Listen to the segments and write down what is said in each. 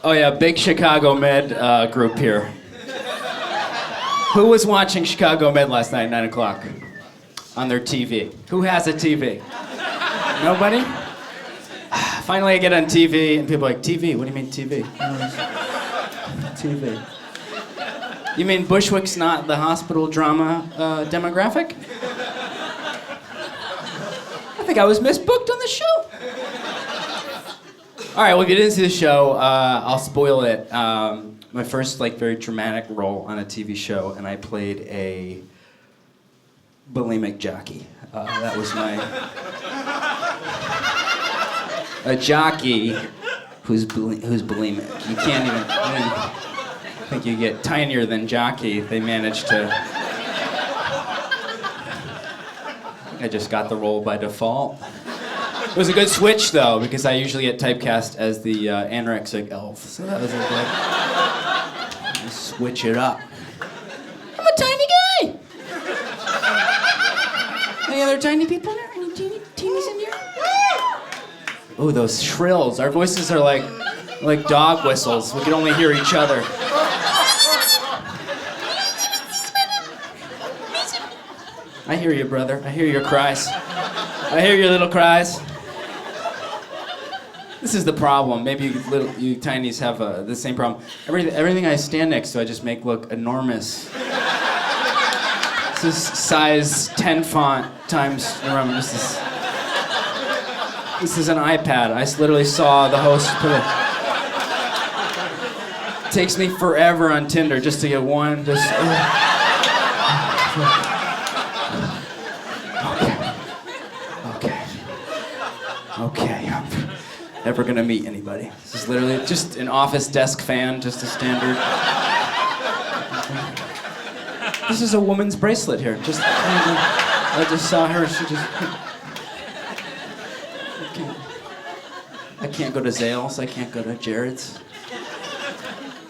Oh yeah, big Chicago Med group here. Who was watching Chicago Med last night at 9 o'clock? On their TV. Who has a TV? Nobody? Finally I get on TV and people are like, TV? What do you mean TV? TV. You mean Bushwick's not the hospital drama demographic? I think I was misbooked on the show. All right, well, if you didn't see the show, I'll spoil it. My first, very dramatic role on a TV show, and I played a bulimic jockey. That was a jockey who's bulimic. You can't even. I think you get tinier than jockey. They managed to. I just got the role by default. It was a good switch, though, because I usually get typecast as the anorexic elf. So that was a good... switch it up. I'm a tiny guy! Any other tiny people in here? Any teenies in here? Oh, those shrills. Our voices are like dog whistles. We can only hear each other. I hear you, brother. I hear your cries. I hear your little cries. This is the problem. Maybe you tinies have the same problem. Everything I stand next to, I just make look enormous. This is size 10 font times. This is an iPad. I literally saw the host put it. It takes me forever on Tinder just to get one. Okay. I'm never gonna meet anybody. This is literally just an office desk fan, just a standard. This is a woman's bracelet here. I just saw her. I can't go to Zales. I can't go to Jared's.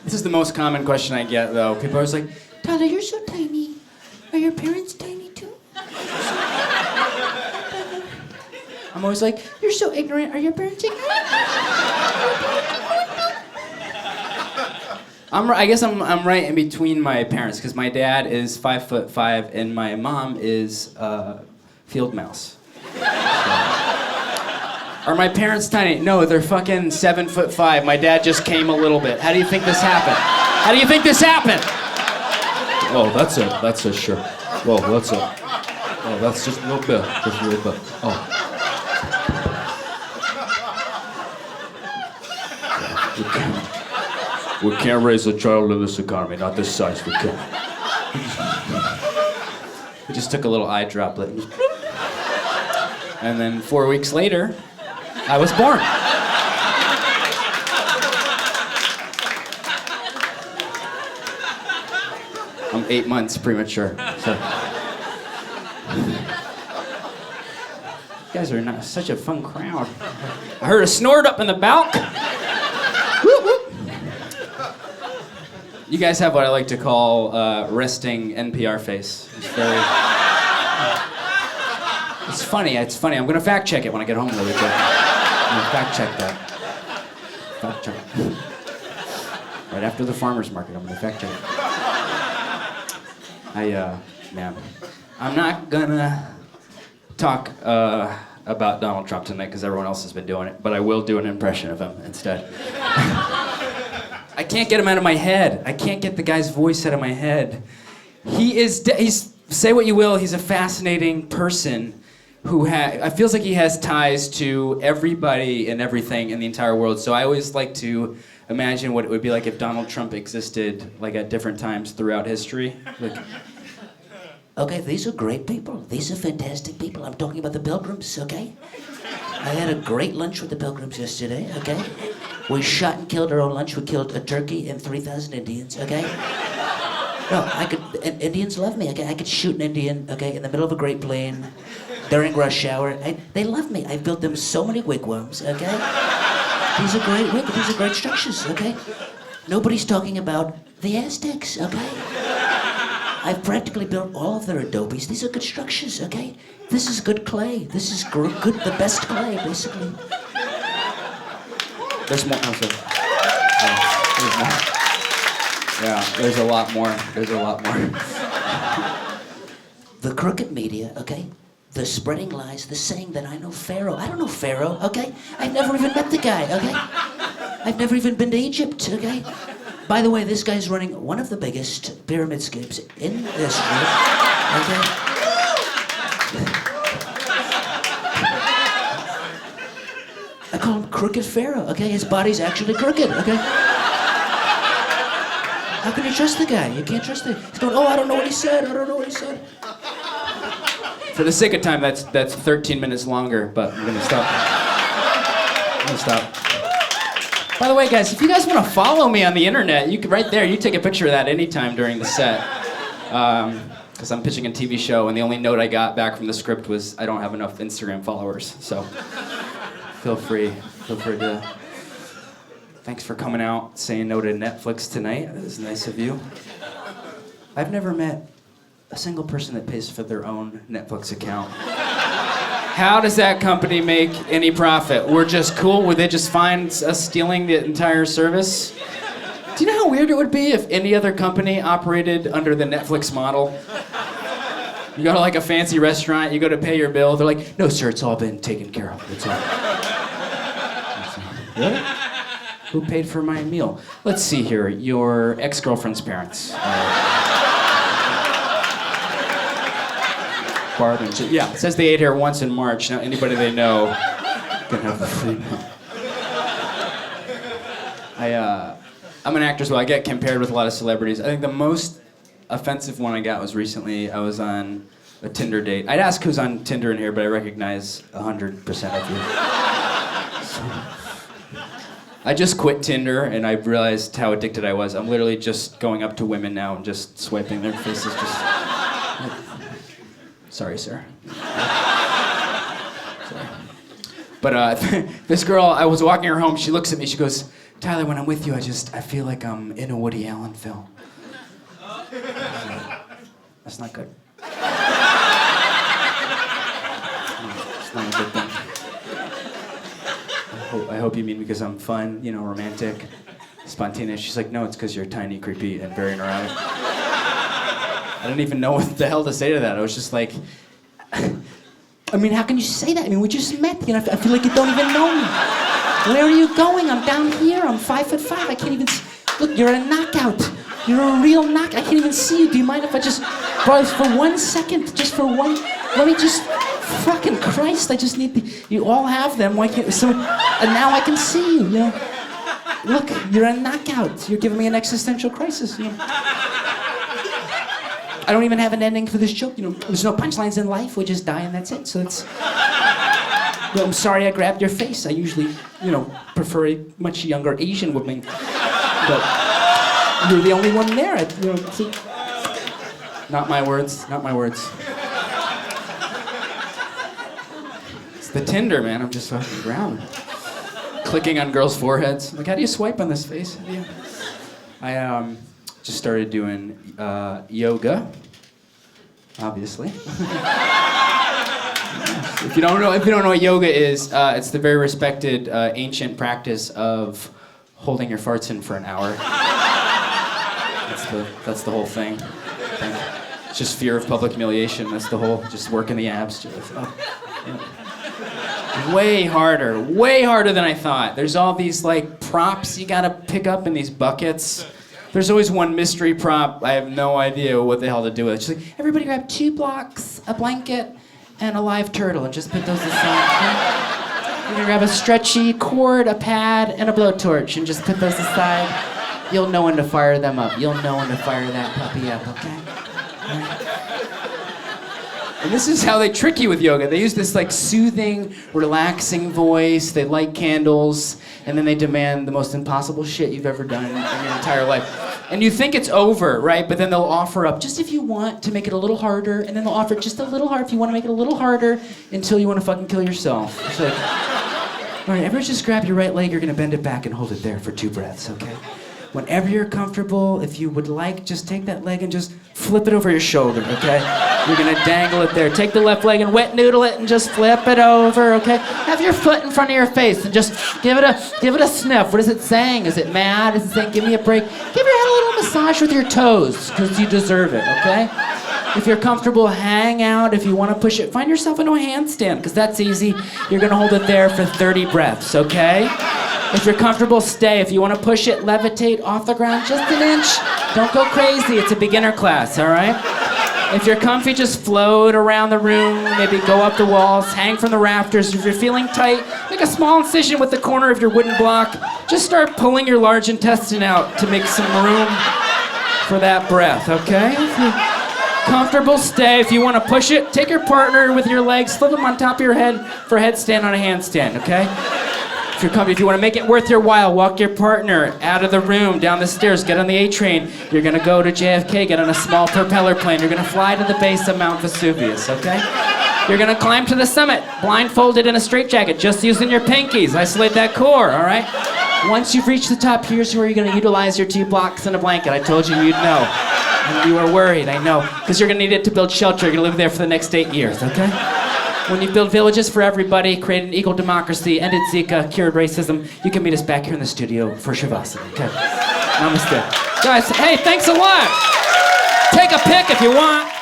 This is the most common question I get, though. People are always like, "Tyler, you're so tiny. Are your parents tiny too?" I'm always like, "You're so ignorant. Are your parents ignorant?" I guess I'm right in between my parents, because my dad is 5'5" and my mom is field mouse. Are my parents tiny? No, they're fucking 7'5". My dad just came a little bit. How do you think this happened? Oh, that's a sure. Well, that's just a little bit. Oh. We can't raise a child in this economy, not this size, we can't. We just took a little eye droplet. And then 4 weeks later, I was born. I'm 8 months premature. So. You guys are not such a fun crowd. I heard a snort up in the balcony. Whoop, whoop. You guys have what I like to call resting NPR face. It's funny. I'm gonna fact check it when I get home really quick. I'm gonna fact check that. Fact check. Right after the farmer's market, I'm gonna fact check it. Man, I'm not gonna talk about Donald Trump tonight because everyone else has been doing it, but I will do an impression of him instead. I can't get him out of my head. I can't get the guy's voice out of my head. He's say what you will, he's a fascinating person who feels like he has ties to everybody and everything in the entire world. So I always like to imagine what it would be like if Donald Trump existed at different times throughout history. Okay, these are great people. These are fantastic people. I'm talking about the Pilgrims, okay? I had a great lunch with the Pilgrims yesterday, okay? We shot and killed our own lunch. We killed a turkey and 3,000 Indians, okay? No, Indians love me, okay? I could shoot an Indian, okay, in the middle of a Great Plain during rush hour. They love me. I built them so many wigwams, okay? These are great structures, okay? Nobody's talking about the Aztecs, okay? I've practically built all of their adobes. These are good structures, okay? This is good clay. This is good, the best clay, basically. There's more. Yeah, there's a lot more. There's a lot more. The crooked media, okay? The spreading lies, the saying that I know Pharaoh. I don't know Pharaoh, okay? I've never even met the guy, okay? I've never even been to Egypt, okay? By the way, this guy's running one of the biggest pyramid schemes in history, okay? I call him Crooked Pharaoh, okay? His body's actually crooked, okay? How can you trust the guy? You can't trust him. He's going, oh, I don't know what he said. I don't know what he said. For the sake of time, that's 13 minutes longer, but I'm gonna stop. By the way, guys, if you guys want to follow me on the internet, you can right there. You take a picture of that anytime during the set, because I'm pitching a TV show, and the only note I got back from the script was I don't have enough Instagram followers. So feel free to. Thanks for coming out, saying no to Netflix tonight. It was nice of you. I've never met a single person that pays for their own Netflix account. How does that company make any profit? We're just cool? Would they just find us stealing the entire service? Do you know how weird it would be if any other company operated under the Netflix model? You go to like a fancy restaurant, you go to pay your bill, they're like, no sir, it's all been taken care of. It's all. Really? Who paid for my meal? Let's see here, your ex-girlfriend's parents. Barthen. Yeah, it says they ate here once in March. Now anybody they know can have a free meal. I'm an actor, so I get compared with a lot of celebrities. I think the most offensive one I got was recently. I was on a Tinder date. I'd ask who's on Tinder in here, but I recognize 100% of you. So, I just quit Tinder, and I realized how addicted I was. I'm literally just going up to women now and just swiping their faces. Sorry, sir. Sorry. But this girl, I was walking her home. She looks at me. She goes, Tyler, when I'm with you, I feel like I'm in a Woody Allen film. That's not good. It's not a good thing. I hope you mean because I'm fun, romantic, spontaneous. She's like, no, it's because you're tiny, creepy, and very neurotic. I didn't even know what the hell to say to that. I was just like, I mean, how can you say that? I mean, we just met. I feel like you don't even know me. Where are you going? I'm down here. I'm 5'5". I can't even see. Look, you're a knockout. You're a real knockout. I can't even see you. Do you mind if I just, bro, for 1 second, just for one, let me just, fucking Christ, I just need you all have them. Why can't, so, and now I can see you, Look, you're a knockout. You're giving me an existential crisis, I don't even have an ending for this joke, There's no punchlines in life. We just die and that's it. So it's. I'm sorry I grabbed your face. I usually, prefer a much younger Asian woman. But you're the only one there. Not my words. Not my words. It's the Tinder, man. I'm just fucking around. Clicking on girls' foreheads. Like, how do you swipe on this face? I just started doing yoga, obviously. If you don't know what yoga is, it's the very respected ancient practice of holding your farts in for an hour. That's the whole thing. It's just fear of public humiliation. That's the whole, just working the abs. Way harder than I thought. There's all these props you gotta pick up in these buckets. There's always one mystery prop. I have no idea what the hell to do with it. She's like, everybody grab 2 blocks, a blanket, and a live turtle, and just put those aside. You're gonna grab a stretchy cord, a pad, and a blowtorch, and just put those aside. You'll know when to fire them up. You'll know when to fire that puppy up, okay? And this is how they trick you with yoga. They use this soothing, relaxing voice. They light candles, and then they demand the most impossible shit you've ever done in your entire life. And you think it's over, right? But then they'll offer up, just if you want to make it a little harder, and then they'll offer just a little harder if you want to make it a little harder until you want to fucking kill yourself. It's like, all right, everyone just grab your right leg. You're going to bend it back and hold it there for 2 breaths, okay? Whenever you're comfortable, if you would like, just take that leg and just flip it over your shoulder, okay? You're gonna dangle it there. Take the left leg and wet noodle it and just flip it over, okay? Have your foot in front of your face and just give it a sniff. What is it saying? Is it mad? Is it saying, give me a break? Give your head a little massage with your toes, because you deserve it, okay? If you're comfortable, hang out. If you want to push it, find yourself into a handstand, because that's easy. You're gonna hold it there for 30 breaths, okay? If you're comfortable, stay. If you want to push it, levitate off the ground just an inch. Don't go crazy. It's a beginner class, all right? If you're comfy, just float around the room, maybe go up the walls, hang from the rafters. If you're feeling tight, make a small incision with the corner of your wooden block. Just start pulling your large intestine out to make some room for that breath, okay? If you're comfortable, stay. If you want to push it, take your partner with your legs, flip them on top of your head for a headstand on a handstand, okay? If you're comfy, if you want to make it worth your while, walk your partner out of the room, down the stairs, get on the A train. You're going to go to JFK, get on a small propeller plane. You're going to fly to the base of Mount Vesuvius, okay? You're going to climb to the summit, blindfolded in a straitjacket, just using your pinkies. Isolate that core, all right? Once you've reached the top, here's where you're going to utilize your 2 blocks and a blanket. I told you you'd know. And you were worried, I know, because you're going to need it to build shelter. You're going to live there for the next 8 years, okay? When you build villages for everybody, create an equal democracy, ended Zika, cured racism, you can meet us back here in the studio for Shavasana. Okay. Namaste. Guys, hey, thanks a lot. Take a pic if you want.